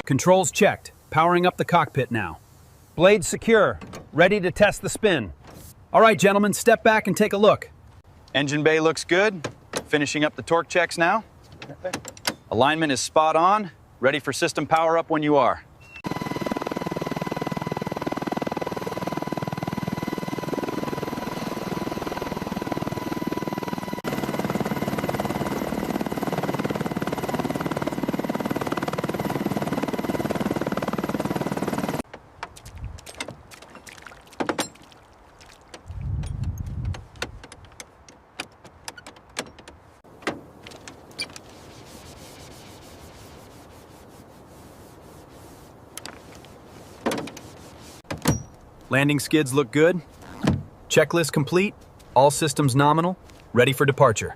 Controls checked. Powering up the cockpit now. Blades secure. Ready to test the spin. All right, gentlemen, step back and take a look. Engine bay looks good. Finishing up the torque checks now. Alignment is spot on. Ready for system power up when you are. Landing skids look good. Checklist complete. All systems nominal. Ready for departure.